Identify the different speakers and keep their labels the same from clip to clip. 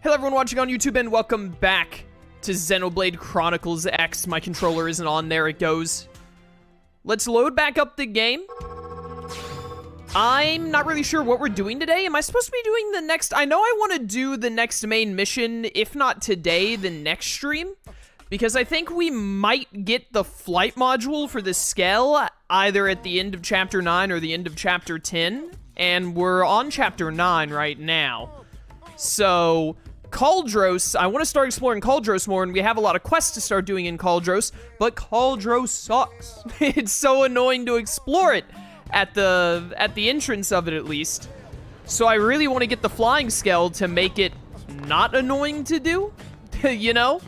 Speaker 1: Hello everyone watching on YouTube and welcome back to Xenoblade Chronicles X. My controller isn't on, there it goes. Let's load back up the game. I'm not really sure what we're doing today. Am I supposed to be doing the next... I know I want to do the next main mission, if not today, the next stream. Because I think we might get the flight module for the Skell either at the end of Chapter 9 or the end of Chapter 10. And we're on Chapter 9 right now. So... Cauldros, I want to start exploring Cauldros more, and we have a lot of quests to start doing in Cauldros, but Cauldros sucks. It's so annoying to explore it at the entrance of it, at least. So I really want to get the flying Skell to make it not annoying to do, you know?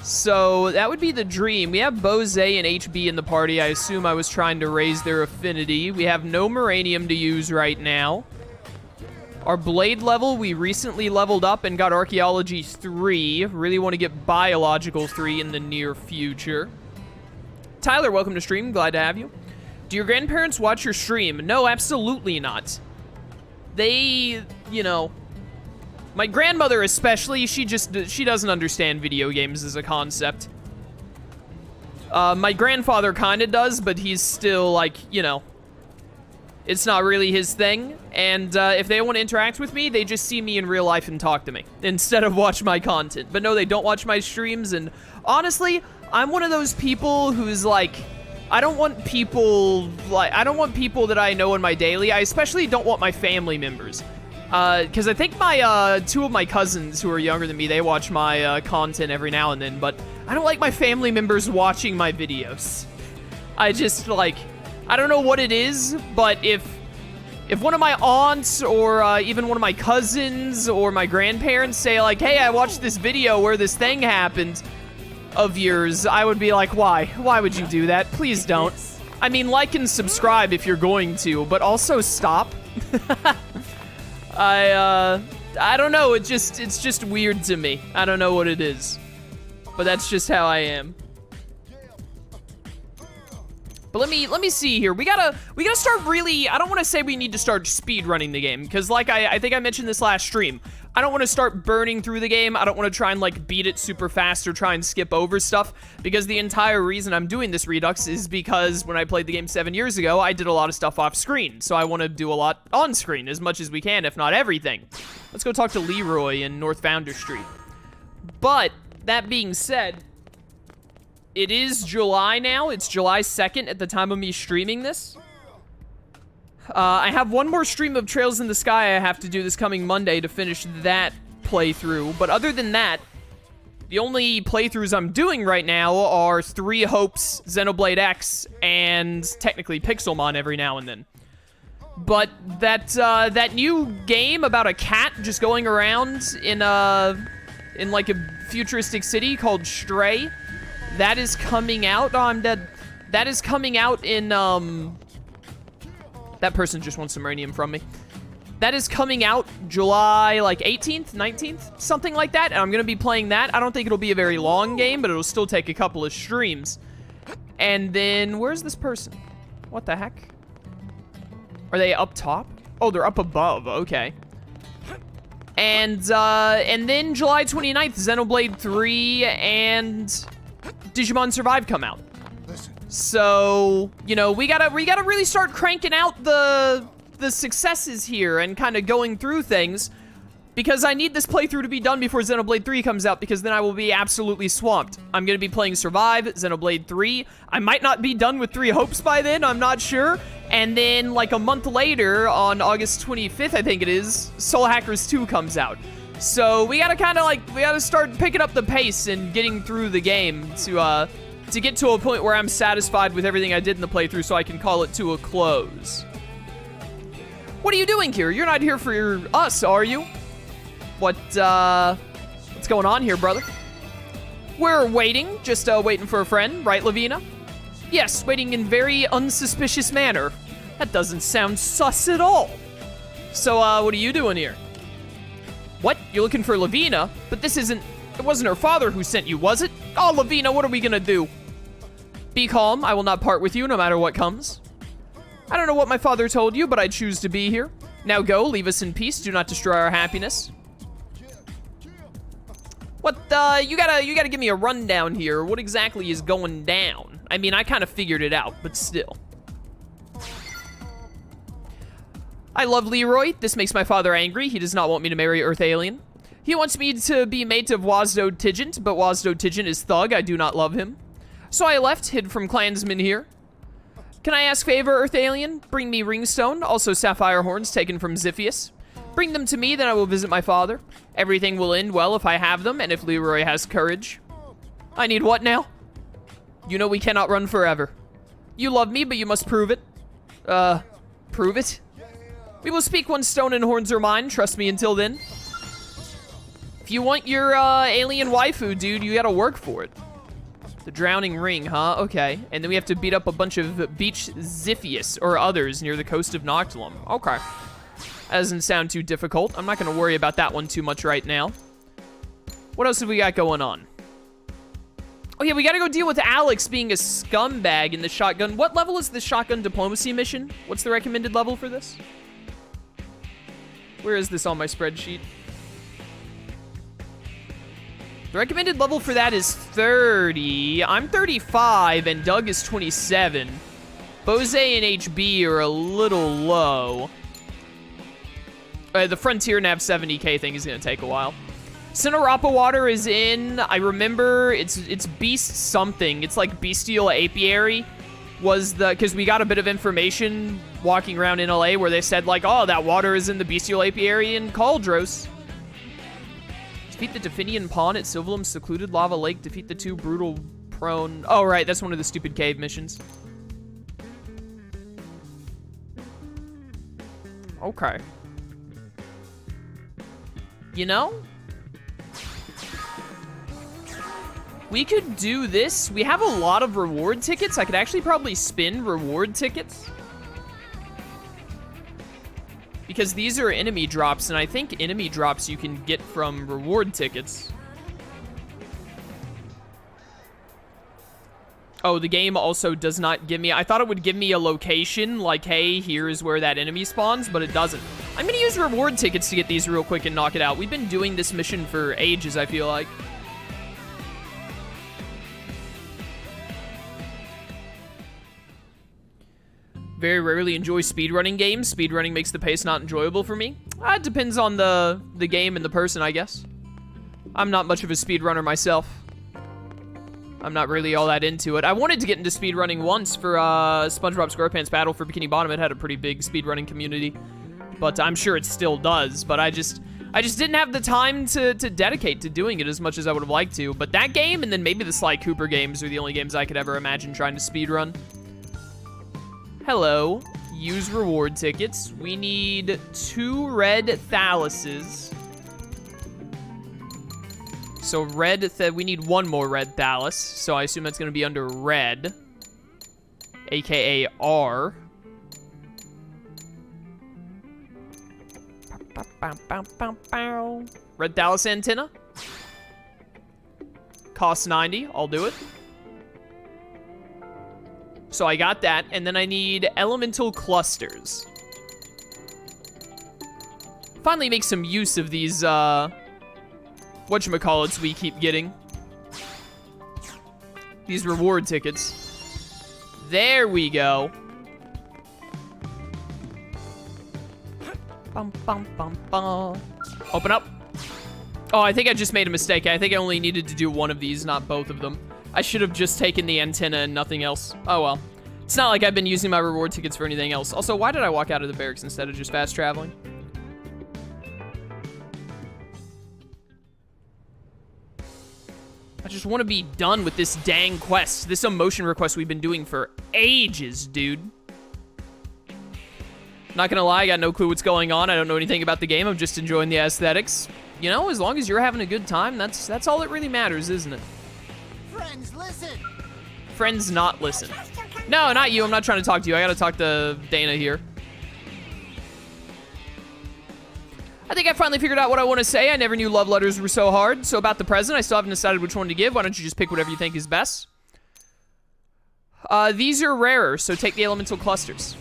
Speaker 1: So that would be the dream. We have Bose and HB in the party. I assume I was trying to raise their affinity. We have no Moranium to use right now. Our blade level, we recently leveled up and got Archaeology 3. Really want to get Biological 3 in the near future. Tyler, welcome to stream. Glad to have you. Do your grandparents watch your stream? No, absolutely not. They, you know... My grandmother especially, she doesn't understand video games as a concept. My grandfather kind of does, but he's still, like, you know... It's not really his thing, and if they want to interact with me, they just see me in real life and talk to me, instead of watch my content. But no, they don't watch my streams, and honestly, I'm one of those people who's like, I don't want people that I know in my daily. I especially don't want my family members. Because I think my, two of my cousins who are younger than me, they watch my content every now and then, but I don't like my family members watching my videos. I just, like... I don't know what it is, but if one of my aunts or even one of my cousins or my grandparents say like, hey, I watched this video where this thing happened of yours, I would be like, why? Why would you do that? Please don't. I mean, like and subscribe if you're going to, but also stop. I don't know, it's just weird to me. I don't know what it is, but that's just how I am. But let me see here. We gotta start really... I don't want to say we need to start speed running the game, because like I think I mentioned this last stream, I don't want to start burning through the game. I don't want to try and like beat it super fast or try and skip over stuff, because the entire reason I'm doing this Redux is because when I played the game 7 years ago, I did a lot of stuff off screen, so I want to do a lot on screen as much as we can, if not everything. Let's go talk to Leroy in North Founder Street. But that being said, it is July now. It's July 2nd at the time of me streaming this. I have one more stream of Trails in the Sky I have to do this coming Monday to finish that playthrough. But other than that, the only playthroughs I'm doing right now are 3 Hopes, Xenoblade X, and technically Pixelmon every now and then. But that new game about a cat just going around in like a futuristic city called Stray, that is coming out. Oh, I'm dead. That is coming out in, that person just wants some uranium from me. That is coming out July, like, 18th, 19th, something like that. And I'm going to be playing that. I don't think it'll be a very long game, but it'll still take a couple of streams. And then, where's this person? What the heck? Are they up top? Oh, they're up above. Okay. And then July 29th, Xenoblade 3 and... Digimon Survive come out. So, you know, we gotta really start cranking out the successes here and kind of going through things, because I need this playthrough to be done before Xenoblade 3 comes out, because then I will be absolutely swamped. I'm gonna be playing Survive, Xenoblade 3. I might not be done with 3 Hopes by then, I'm not sure. And then, like, a month later, on August 25th, I think it is, Soul Hackers 2 comes out. So we gotta kind of like, we gotta start picking up the pace and getting through the game to get to a point where I'm satisfied with everything I did in the playthrough so I can call it to a close. What are you doing here? You're not here for us, are you? What's going on here, brother? We're waiting, just waiting for a friend, right, Lavina? Yes, waiting in very unsuspicious manner. That doesn't sound sus at all. So, what are you doing here? What? You're looking for Lavina? But it wasn't her father who sent you, was it? Oh, Lavina, what are we gonna do? Be calm, I will not part with you no matter what comes. I don't know what my father told you, but I choose to be here. Now go, leave us in peace, do not destroy our happiness. What, you gotta give me a rundown here. What exactly is going down? I mean, I kind of figured it out, but still. I love Leroy. This makes my father angry. He does not want me to marry Earth Alien. He wants me to be mate of Wasdo Tigent, but Wasdo Tigent is thug. I do not love him. So I left, hid from clansmen here. Can I ask favor, Earth Alien? Bring me Ringstone, also Sapphire Horns taken from Ziphius. Bring them to me, then I will visit my father. Everything will end well if I have them, and if Leroy has courage. I need what now? You know we cannot run forever. You love me, but you must prove it. Prove it? We will speak when stone and horns are mine. Trust me until then. If you want your, alien waifu, dude, you gotta work for it. The Drowning Ring, huh? Okay. And then we have to beat up a bunch of Beach Ziphius or others near the coast of Noctilum. Okay. That doesn't sound too difficult. I'm not gonna worry about that one too much right now. What else have we got going on? Oh yeah, we gotta go deal with Alex being a scumbag in the shotgun. What level is the shotgun diplomacy mission? What's the recommended level for this? Where is this on my spreadsheet? The recommended level for that is 30. I'm 35 and Doug is 27. Bose and HB are a little low. The Frontier Nav 70k thing is gonna take a while. Cinerapa Water is in, I remember, it's Beast something. It's like Bestial Apiary was because we got a bit of information walking around in LA where they said like, oh, that water is in the Bestial Apiary in Cauldros. Defeat the Definian Pawn at Silvalum's secluded lava lake. Defeat the two brutal prone. Oh, right, that's one of the stupid cave missions. Okay. You know? We could do this. We have a lot of reward tickets. I could actually probably spin reward tickets. Because these are enemy drops, and I think enemy drops you can get from reward tickets. Oh, the game also does not give me... I thought it would give me a location, like, hey, here is where that enemy spawns, but it doesn't. I'm gonna use reward tickets to get these real quick and knock it out. We've been doing this mission for ages, I feel like. Very rarely enjoy speedrunning games. Speedrunning makes the pace not enjoyable for me. It depends on the game and the person, I guess. I'm not much of a speedrunner myself. I'm not really all that into it. I wanted to get into speedrunning once for SpongeBob SquarePants Battle for Bikini Bottom. It had a pretty big speedrunning community, but I'm sure it still does. But I just didn't have the time to dedicate to doing it as much as I would have liked to. But that game and then maybe the Sly Cooper games are the only games I could ever imagine trying to speedrun. Hello. Use reward tickets. We need 2 red thaluses. So we need 1 more red thallus. So I assume that's going to be under red. AKA R. Red thallus antenna. Costs 90. I'll do it. So I got that, and then I need elemental clusters. Finally make some use of these, whatchamacallits we keep getting. These reward tickets. There we go. Bum, bum, bum, bum. Open up. Oh, I think I just made a mistake. I think I only needed to do 1 of these, not both of them. I should have just taken the antenna and nothing else. Oh, well. It's not like I've been using my reward tickets for anything else. Also, why did I walk out of the barracks instead of just fast traveling? I just want to be done with this dang quest. This emotion request we've been doing for ages, dude. Not gonna lie, I got no clue what's going on. I don't know anything about the game. I'm just enjoying the aesthetics. You know, as long as you're having a good time, that's all that really matters, isn't it?
Speaker 2: Friends, listen.
Speaker 1: Friends not listen. No, not you. I'm not trying to talk to you. I gotta talk to Dana here. I think I finally figured out what I want to say. I never knew love letters were so hard. So about the present, I still haven't decided which one to give. Why don't you just pick whatever you think is best? These are rarer, so take the elemental clusters.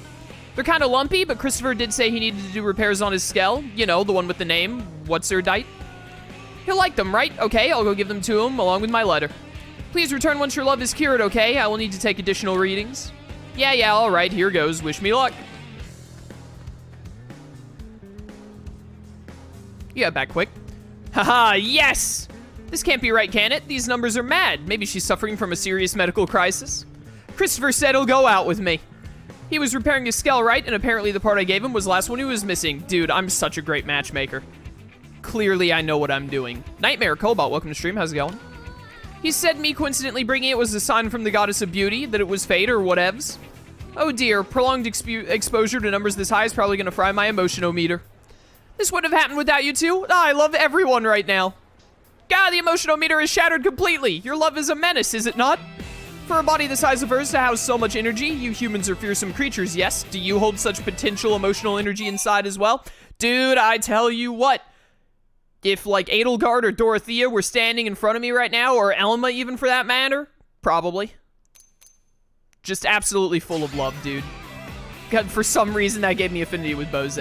Speaker 1: They're kind of lumpy, but Christopher did say he needed to do repairs on his Skell. You know, the one with the name, What's Her Dite? He'll like them, right? Okay, I'll go give them to him along with my letter. Please return once your love is cured, okay? I will need to take additional readings. Yeah, all right, here goes. Wish me luck. Yeah, back quick. Haha, yes! This can't be right, can it? These numbers are mad. Maybe she's suffering from a serious medical crisis. Christopher said he'll go out with me. He was repairing his skull, right? And apparently the part I gave him was the last one he was missing. Dude, I'm such a great matchmaker. Clearly, I know what I'm doing. Nightmare Cobalt, welcome to stream. How's it going? He said me coincidentally bringing it was a sign from the goddess of beauty, that it was fate or whatevs. Oh dear, prolonged exposure to numbers this high is probably gonna fry my emotionometer. This wouldn't have happened without you two. I love everyone right now. God, the emotionometer is shattered completely. Your love is a menace, is it not? For a body the size of hers to house so much energy, you humans are fearsome creatures, yes? Do you hold such potential emotional energy inside as well? Dude, I tell you what. If, like, Edelgard or Dorothea were standing in front of me right now, or Elma even for that matter, probably. Just absolutely full of love, dude. God, for some reason, that gave me affinity with Bose.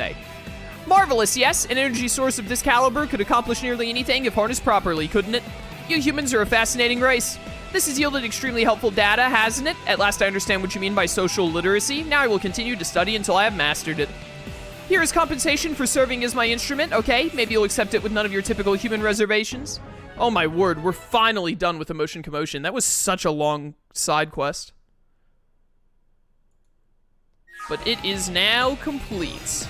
Speaker 1: Marvelous, yes. An energy source of this caliber could accomplish nearly anything if harnessed properly, couldn't it? You humans are a fascinating race. This has yielded extremely helpful data, hasn't it? At last I understand what you mean by social literacy. Now I will continue to study until I have mastered it. Here is compensation for serving as my instrument, okay? Maybe you'll accept it with none of your typical human reservations. Oh my word, we're finally done with Emotion Commotion. That was such a long side quest. But it is now complete.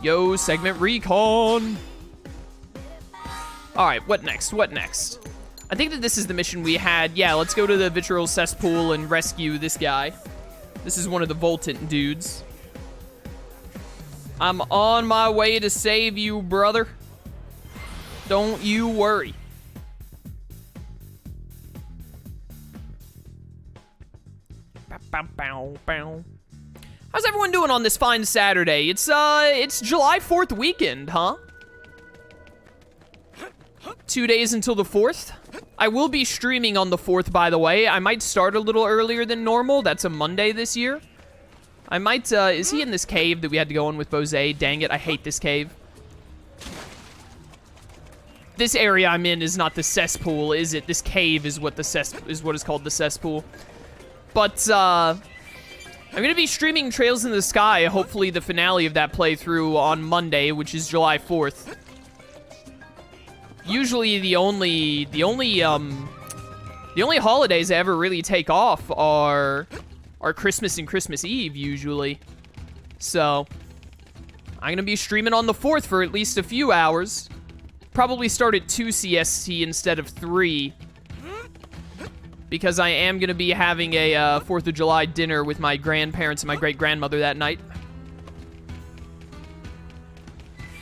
Speaker 1: Yo, segment recon. All right, what next? What next? I think that this is the mission we had. Yeah, let's go to the vitriol cesspool and rescue this guy. This is one of the Voltant dudes. I'm on my way to save you, brother. Don't you worry. How's everyone doing on this fine Saturday? It's July 4th weekend, huh? 2 days until the 4th. I will be streaming on the 4th, by the way. I might start a little earlier than normal. That's a Monday this year. I might, is he in this cave that we had to go in with Bose? Dang it, I hate this cave. This area I'm in is not the cesspool, is it? This cave is what is called the cesspool. But, I'm gonna be streaming Trails in the Sky, hopefully the finale of that playthrough on Monday, which is July 4th. Usually the only holidays I ever really take off are Christmas and Christmas Eve, usually. So, I'm gonna be streaming on the 4th for at least a few hours. Probably start at 2 CST instead of 3. Because I am gonna be having a 4th of July dinner with my grandparents and my great-grandmother that night.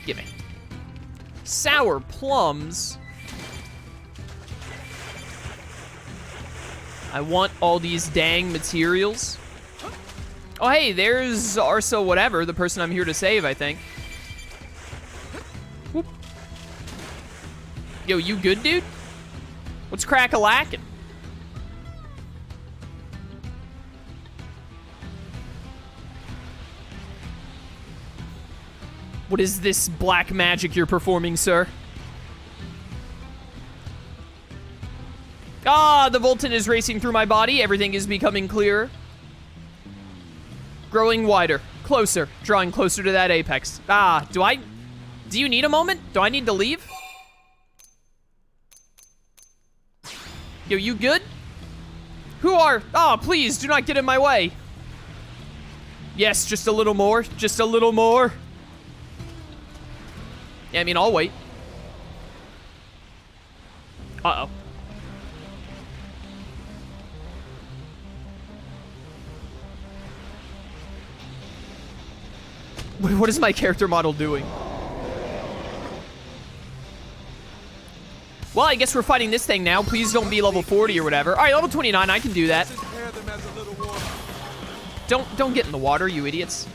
Speaker 1: Gimme. Sour plums. I want all these dang materials. Oh, hey, there's Arso whatever, the person I'm here to save, I think. Whoop. Yo, you good, dude? What's crack-a-lackin'? What is this black magic you're performing, sir? Ah, the Voltant is racing through my body. Everything is becoming clearer. Growing wider. Closer. Drawing closer to that apex. Ah, do you need a moment? Do I need to leave? Yo, you good? Who are? Oh, please, do not get in my way. Yes, just a little more. Just a little more. Yeah, I mean, I'll wait. Uh-oh. What is my character model doing? Well, I guess we're fighting this thing now. Please don't be level 40 or whatever. All right, level 29, I can do that. Don't get in the water, you idiots.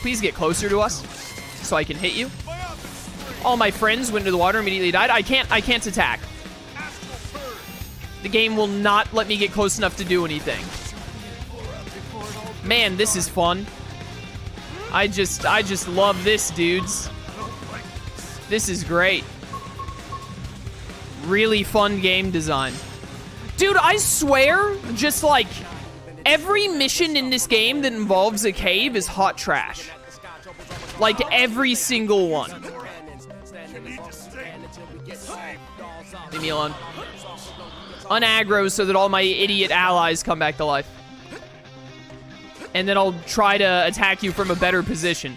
Speaker 1: Please get closer to us so I can hit you. All my friends went into the water, immediately died. I can't attack. The game will not let me get close enough to do anything. Man, this is fun. I just love this, dudes. This is great. Really fun game design. Dude, I swear, just like, every mission in this game that involves a cave is hot trash. Like, every single one. Leave me alone. Unaggro so that all my idiot allies come back to life. And then I'll try to attack you from a better position.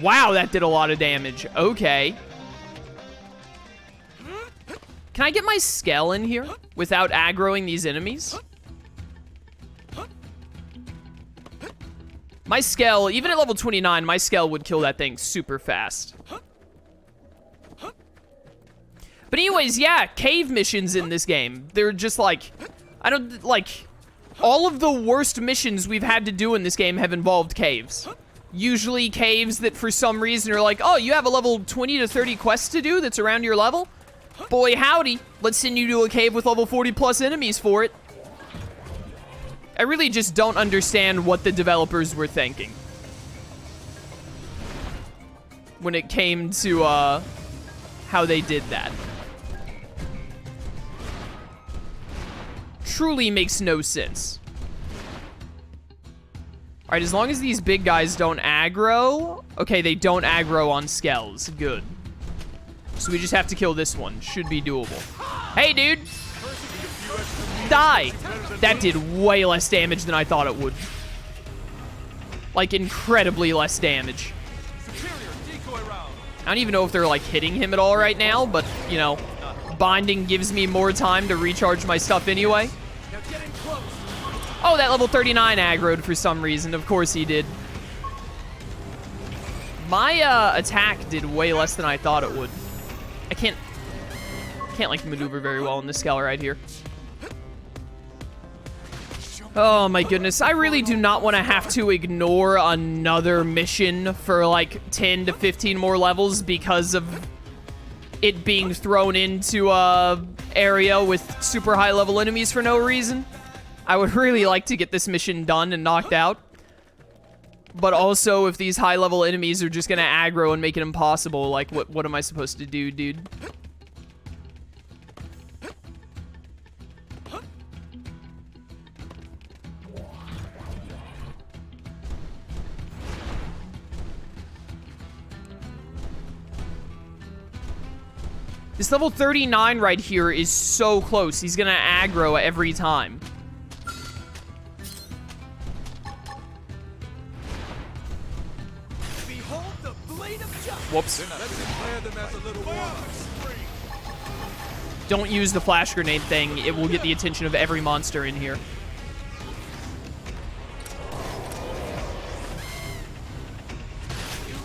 Speaker 1: Wow, that did a lot of damage. Okay. Can I get my Skell in here without aggroing these enemies? My Skell, even at level 29, my Skell would kill that thing super fast. But anyways, yeah, cave missions in this game. They're just like, all of the worst missions we've had to do in this game have involved caves. Usually caves that for some reason are like, oh, you have a level 20 to 30 quests to do that's around your level? Boy, howdy. Let's send you to a cave with level 40 plus enemies for it. I really just don't understand what the developers were thinking when it came to how they did that. Truly makes no sense. Alright, as long as these big guys don't aggro. Okay, they don't aggro on Skells. Good. So we just have to kill this one. Should be doable. Hey, dude! Die! That did way less damage than I thought it would. Like, incredibly less damage. I don't even know if they're, like, hitting him at all right now, but, you know, binding gives me more time to recharge my stuff anyway. Oh, that level 39 aggroed for some reason. Of course he did. My attack did way less than I thought it would. I can't like maneuver very well in this Skell right here. Oh my goodness, I really do not want to have to ignore another mission for like 10 to 15 more levels because of it being thrown into a area with super high level enemies for no reason. I would really like to get this mission done and knocked out. But also, if these high level enemies are just gonna aggro and make it impossible, like, what am I supposed to do, dude? This level 39 right here is so close. He's gonna aggro every time. Whoops. Don't use the flash grenade thing. It will get the attention of every monster in here.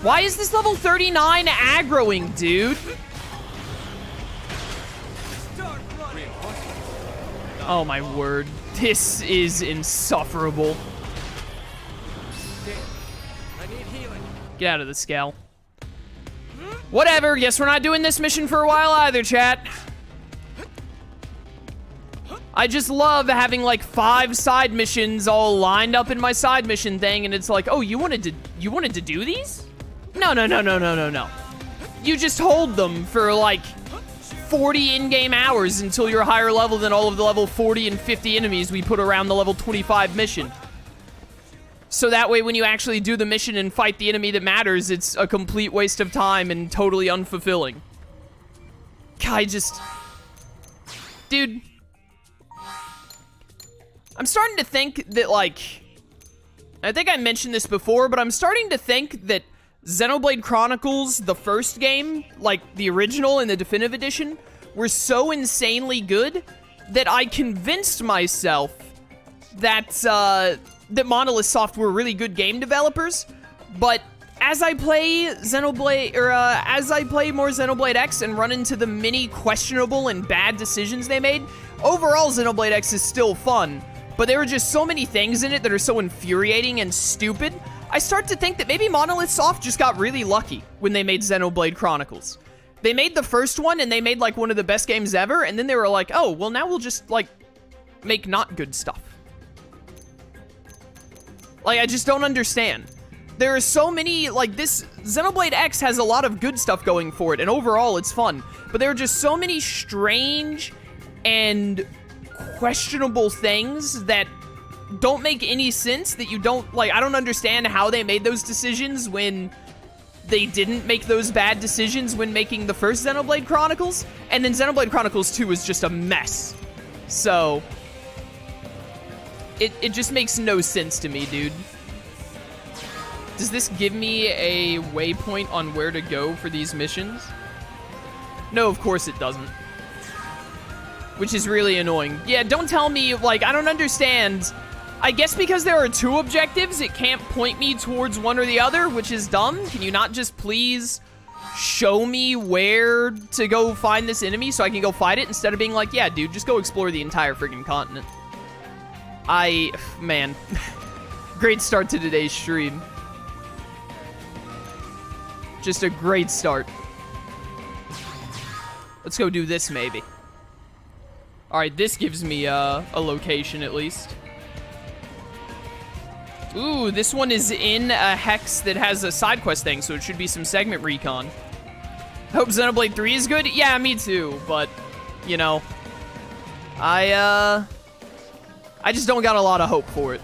Speaker 1: Why is this level 39 aggroing, dude? Oh my word. This is insufferable. Get out of the Skell. Whatever, guess we're not doing this mission for a while either, chat. I just love having like 5 side missions all lined up in my side mission thing, and it's like, oh, you wanted to do these? No. You just hold them for like 40 in-game hours until you're higher level than all of the level 40 and 50 enemies we put around the level 25 mission. So that way when you actually do the mission and fight the enemy that matters, it's a complete waste of time and totally unfulfilling. Dude. I'm starting to think that, like... I think I mentioned this before, but I'm starting to think that Xenoblade Chronicles, the first game, like the original and the definitive edition, were so insanely good that I convinced myself that, that Monolith Soft were really good game developers, but as I play Xenoblade, or as I play more Xenoblade X and run into the many questionable and bad decisions they made, overall Xenoblade X is still fun, but there are just so many things in it that are so infuriating and stupid, I start to think that maybe Monolith Soft just got really lucky when they made Xenoblade Chronicles. They made the first one and they made like one of the best games ever, and then they were like, oh, well now we'll just like make not good stuff. Like, I just don't understand. There are so many, like, this Xenoblade X has a lot of good stuff going for it, and overall it's fun. But there are just so many strange and questionable things that don't make any sense, that you don't, like, I don't understand how they made those decisions when they didn't make those bad decisions when making the first Xenoblade Chronicles. And then Xenoblade Chronicles 2 is just a mess. So, it just makes no sense to me, dude. Does this give me a waypoint on where to go for these missions? No, of course it doesn't. Which is really annoying. Yeah, don't tell me, like, I don't understand. I guess because there are 2 objectives, it can't point me towards one or the other, which is dumb. Can you not just please show me where to go find this enemy so I can go fight it, instead of being like, yeah, dude, just go explore the entire freaking continent. Man. Great start to today's stream. Just a great start. Let's go do this, maybe. Alright, this gives me a location, at least. Ooh, this one is in a hex that has a side quest thing, so it should be some segment recon. I hope Xenoblade 3 is good. Yeah, me too, but, you know, I just don't got a lot of hope for it.